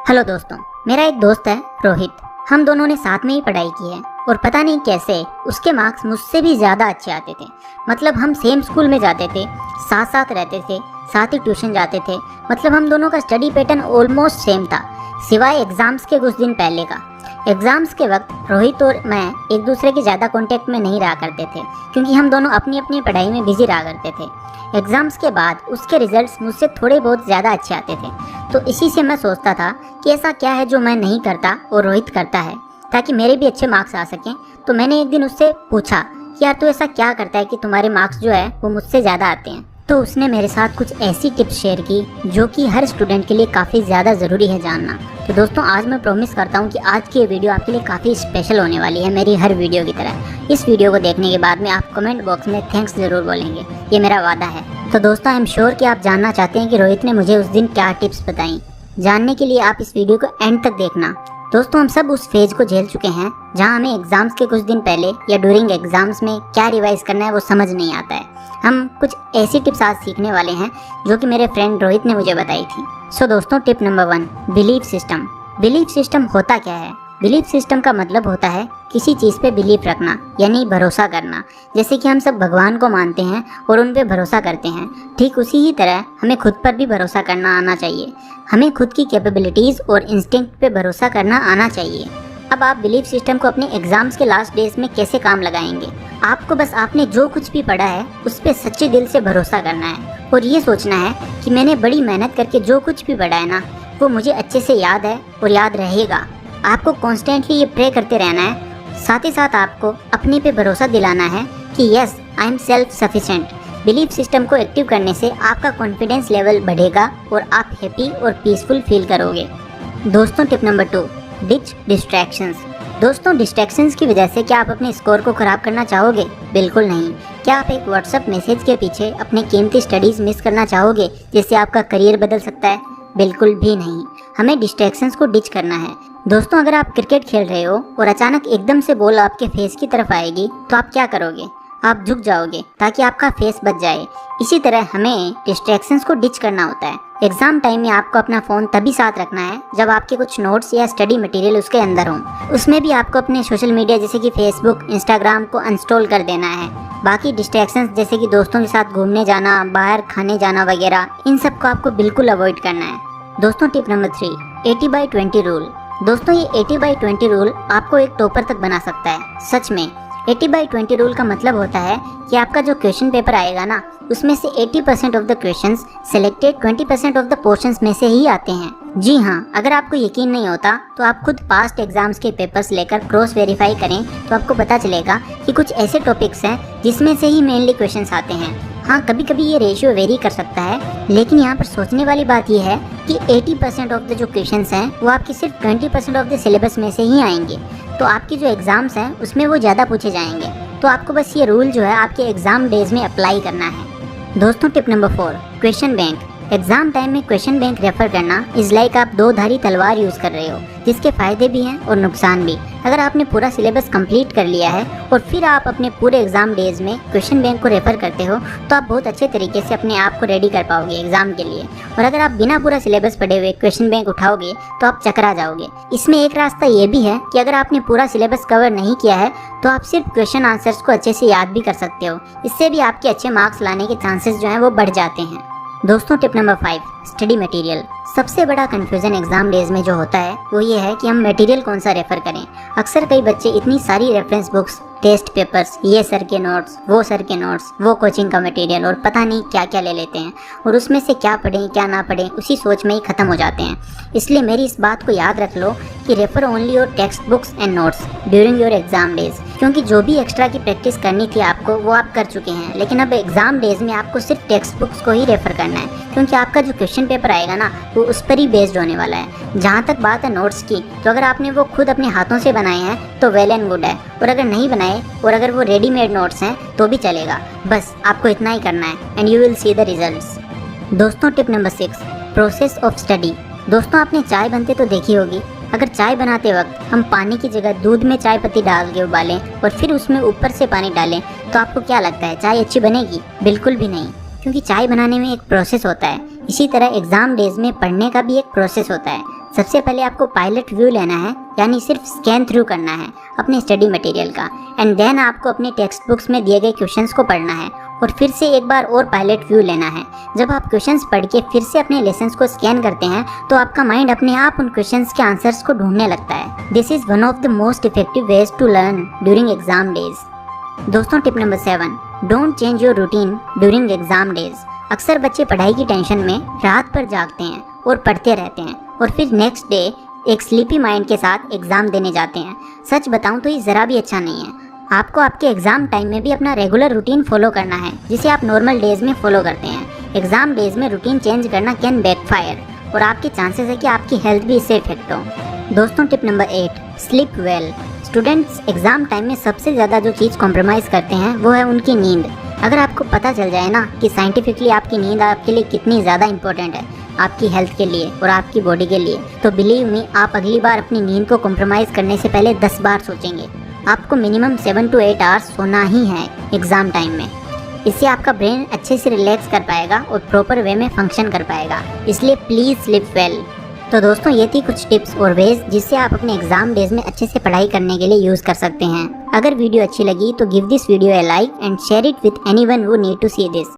Hello दोस्तों, मेरा एक दोस्त है रोहित। हम दोनों ने साथ में ही पढ़ाई की है और पता नहीं कैसे उसके मार्क्स मुझसे भी ज़्यादा अच्छे आते थे। मतलब हम सेम स्कूल में जाते थे, साथ साथ रहते थे, साथ ही ट्यूशन जाते थे। मतलब हम दोनों का स्टडी पैटर्न ऑलमोस्ट सेम था, सिवाय एग्ज़ाम्स के कुछ दिन पहले का। एग्ज़ाम्स के वक्त रोहित और मैं एक दूसरे के ज़्यादा कांटेक्ट में नहीं रहा करते थे, क्योंकि हम दोनों अपनी अपनी पढ़ाई में बिजी रहा करते थे। एग्ज़ाम्स के बाद उसके रिजल्ट्स मुझसे थोड़े बहुत ज़्यादा अच्छे आते थे, तो इसी से मैं सोचता था कि ऐसा क्या है जो मैं नहीं करता और रोहित करता है, ताकि मेरे भी अच्छे मार्क्स आ सकें। तो मैंने एक दिन उससे पूछा कि यार तू ऐसा क्या करता है कि तुम्हारे मार्क्स जो है वो मुझसे ज़्यादा आते हैं। तो उसने मेरे साथ कुछ ऐसी टिप्स शेयर की जो कि हर स्टूडेंट के लिए काफ़ी ज़्यादा ज़रूरी है जानना। तो दोस्तों, आज मैं प्रॉमिस करता हूँ कि आज की ये वीडियो आपके लिए काफ़ी स्पेशल होने वाली है, मेरी हर वीडियो की तरह। इस वीडियो को देखने के बाद में आप कमेंट बॉक्स में थैंक्स ज़रूर बोलेंगे, ये मेरा वादा है। तो दोस्तों, आई एम श्योर कि आप जानना चाहते हैं कि रोहित ने मुझे उस दिन क्या टिप्स बताई। जानने के लिए आप इस वीडियो को एंड तक देखना। दोस्तों, हम सब उस फेज को झेल चुके हैं जहां हमें एग्जाम्स के कुछ दिन पहले या ड्यूरिंग एग्जाम्स में क्या रिवाइज करना है वो समझ नहीं आता है। हम कुछ ऐसी टिप्स आज सीखने वाले हैं जो कि मेरे फ्रेंड रोहित ने मुझे बताई थी। सो दोस्तों, tip number 1, belief system. Belief system होता क्या है? बिलीफ सिस्टम का मतलब होता है किसी चीज़ पे बिलीफ रखना, यानी भरोसा करना। जैसे कि हम सब भगवान को मानते हैं और उन पे भरोसा करते हैं, ठीक उसी ही तरह हमें खुद पर भी भरोसा करना आना चाहिए। हमें खुद की कैपेबिलिटीज़ और इंस्टिंक्ट पे भरोसा करना आना चाहिए। अब आप बिलीफ सिस्टम को अपने एग्जाम्स के लास्ट डेज में कैसे काम लगाएंगे? आपको बस आपने जो कुछ भी पढ़ा है उस पर सच्चे दिल से भरोसा करना है और ये सोचना है कि मैंने बड़ी मेहनत करके जो कुछ भी पढ़ा है ना, वो मुझे अच्छे से याद है और याद रहेगा। आपको कॉन्स्टेंटली ये प्रे करते रहना है। साथ ही साथ आपको अपने पे भरोसा दिलाना है कि yes, I am self sufficient. Belief system को एक्टिव करने से आपका कॉन्फिडेंस लेवल बढ़ेगा और आप हैप्पी और पीसफुल फील करोगे। दोस्तों, टिप नंबर 2, डिच डिस्ट्रैक्शंस। दोस्तों, डिस्ट्रैक्शंस की वजह से क्या आप अपने स्कोर को ख़राब करना चाहोगे? बिल्कुल नहीं। क्या आप एक व्हाट्सएप मैसेज के पीछे अपने कीमती स्टडीज़ मिस करना चाहोगे जिससे आपका करियर बदल सकता है? बिल्कुल भी नहीं। हमें डिस्ट्रैक्शंस को डिच करना है। दोस्तों, अगर आप क्रिकेट खेल रहे हो और अचानक एकदम से बॉल आपके फेस की तरफ आएगी तो आप क्या करोगे? आप झुक जाओगे ताकि आपका फेस बच जाए। इसी तरह हमें डिस्ट्रैक्शंस को डिच करना होता है। एग्जाम टाइम में आपको अपना फ़ोन तभी साथ रखना है जब आपके कुछ नोट्स या स्टडी मटेरियल उसके अंदर हों। उसमें भी आपको अपने सोशल मीडिया जैसे कि फेसबुक, इंस्टाग्राम को अनइंस्टॉल कर देना है। बाकी डिस्ट्रैक्शंस जैसे कि दोस्तों के साथ घूमने जाना, बाहर खाने जाना वगैरह, इन सब को आपको बिल्कुल अवॉइड करना है। दोस्तों, टिप नंबर 3, 80/20 रूल। दोस्तों, ये 80/20 रूल आपको एक टॉपर तक बना सकता है। सच में 80/20 रूल का मतलब होता है कि आपका जो क्वेश्चन पेपर आएगा ना, उसमें से 80% of the questions selected 20% of the portions में से ही आते हैं। जी हाँ, अगर आपको यकीन नहीं होता तो आप खुद पास्ट एग्जाम्स के पेपर्स लेकर क्रॉस वेरीफाई करें तो आपको पता चलेगा कि कुछ ऐसे टॉपिक्स हैं जिसमें से ही मेनली क्वेश्चंस आते हैं। हाँ, कभी कभी ये रेशियो वेरी कर सकता है, लेकिन यहाँ पर सोचने वाली बात यह है कि 80% ऑफ द जो क्वेश्चंस हैं वो आपके सिर्फ 20% ऑफ द सिलेबस में से ही आएंगे। तो आपके जो एग्ज़ाम्स हैं उसमें वो ज़्यादा पूछे जाएंगे। तो आपको बस ये रूल जो है आपके एग्ज़ाम डेज में अप्लाई करना है। दोस्तों, tip number 4, question bank. Exam time में क्वेश्चन बैंक रेफर करना इज़ लाइक आप दो धारी तलवार यूज़ कर रहे हो, जिसके फ़ायदे भी हैं और नुकसान भी। अगर आपने पूरा सिलेबस कंप्लीट कर लिया है और फिर आप अपने पूरे एग्जाम डेज में क्वेश्चन बैंक को रेफर करते हो तो आप बहुत अच्छे तरीके से अपने आप को रेडी कर पाओगे एग्जाम के लिए। और अगर आप बिना पूरा सिलेबस पढ़े हुए क्वेश्चन बैंक उठाओगे तो आप चकरा जाओगे। इसमें एक रास्ता ये भी है कि अगर आपने पूरा सिलेबस कवर नहीं किया है तो आप सिर्फ क्वेश्चन आंसर्स को अच्छे से याद भी कर सकते हो। इससे भी आपके अच्छे मार्क्स लाने के चांसेस जो हैं वो बढ़ जाते हैं। दोस्तों, टिप नंबर 5, स्टडी मटेरियल। सबसे बड़ा कन्फ्यूज़न एग्जाम डेज में जो होता है वो ये है कि हम मटेरियल कौन सा रेफ़र करें। अक्सर कई बच्चे इतनी सारी रेफरेंस बुक्स, टेस्ट पेपर्स, ये सर के नोट्स, वो सर के नोट्स, वो कोचिंग का मटेरियल और पता नहीं क्या क्या ले लेते हैं और उसमें से क्या पढ़ें क्या ना पढ़ें उसी सोच में ही ख़त्म हो जाते हैं। इसलिए मेरी इस बात को याद रख लो कि refer only your text books and notes during your exam days, क्योंकि जो भी एक्स्ट्रा की प्रैक्टिस करनी थी आपको वो आप कर चुके हैं। लेकिन अब एग्जाम डेज में आपको सिर्फ टेक्स्ट बुक्स को ही रेफर करना है, क्योंकि आपका जो क्वेश्चन पेपर आएगा ना वो उस पर ही बेस्ड होने वाला है। जहाँ तक बात है नोट्स की, तो अगर आपने वो खुद अपने हाथों से बनाए हैं तो वेल एंड गुड है, और अगर नहीं बनाए और अगर वो रेडीमेड नोट्स हैं तो भी चलेगा। बस आपको इतना ही करना है and you will see the results. दोस्तों, tip number 6, process of study. दोस्तों, आपने चाय बनते तो देखी होगी। अगर चाय बनाते वक्त हम पानी की जगह दूध में चाय पत्ती डाल के उबालें और फिर उसमें ऊपर से पानी डालें तो आपको क्या लगता है चाय अच्छी बनेगी? बिल्कुल भी नहीं, क्योंकि चाय बनाने में एक प्रोसेस होता है। इसी तरह एग्ज़ाम डेज में पढ़ने का भी एक प्रोसेस होता है। सबसे पहले आपको पायलट व्यू लेना है, यानी सिर्फ स्कैन थ्रू करना है अपने स्टडी मटेरियल का, एंड देन आपको अपने टेक्स्ट बुक्स में दिए गए क्वेश्चंस को पढ़ना है और फिर से एक बार और पायलट व्यू लेना है। जब आप क्वेश्चंस पढ़ के फिर से अपने लेसन्स को स्कैन करते हैं तो आपका माइंड अपने आप उन क्वेश्चंस के आंसर्स को ढूंढने लगता है। This is one of the most effective ways to learn during exam days. दोस्तों, tip number 7, don't change your routine during exam days. अक्सर बच्चे पढ़ाई की टेंशन में रात भर जागते हैं और पढ़ते रहते हैं और फिर नेक्स्ट डे एक स्लीपी माइंड के साथ एग्जाम देने जाते हैं। सच बताऊं तो ये ज़रा भी अच्छा नहीं है। आपको आपके एग्जाम टाइम में भी अपना रेगुलर रूटीन फॉलो करना है, जिसे आप नॉर्मल डेज में फॉलो करते हैं। एग्जाम डेज में रूटीन चेंज करना कैन बैकफायर और आपके चांसेस है कि आपकी हेल्थ भी इससे इफेक्ट हो। दोस्तों, tip number 8, sleep well. Students exam time में सबसे ज़्यादा जो चीज़ कॉम्प्रोमाइज़ करते हैं वो है उनकी नींद। अगर आपको पता चल जाए ना कि साइंटिफिकली आपकी नींद आपके लिए कितनी ज़्यादा इंपॉर्टेंट है, आपकी हेल्थ के लिए और आपकी बॉडी के लिए, तो बिलीव मी, आप अगली बार अपनी नींद को कॉम्प्रोमाइज़ करने से पहले 10 बार सोचेंगे। आपको मिनिमम 7 to 8 आवर्स सोना ही है एग्ज़ाम टाइम में। इससे आपका ब्रेन अच्छे से रिलैक्स कर पाएगा और प्रॉपर वे में फंक्शन कर पाएगा। इसलिए प्लीज़ स्लीप वेल। तो दोस्तों, ये थी कुछ टिप्स और वेज जिससे आप अपने एग्जाम डेज में अच्छे से पढ़ाई करने के लिए यूज़ कर सकते हैं। अगर वीडियो अच्छी लगी तो give this video a like and share it with anyone who need to see this.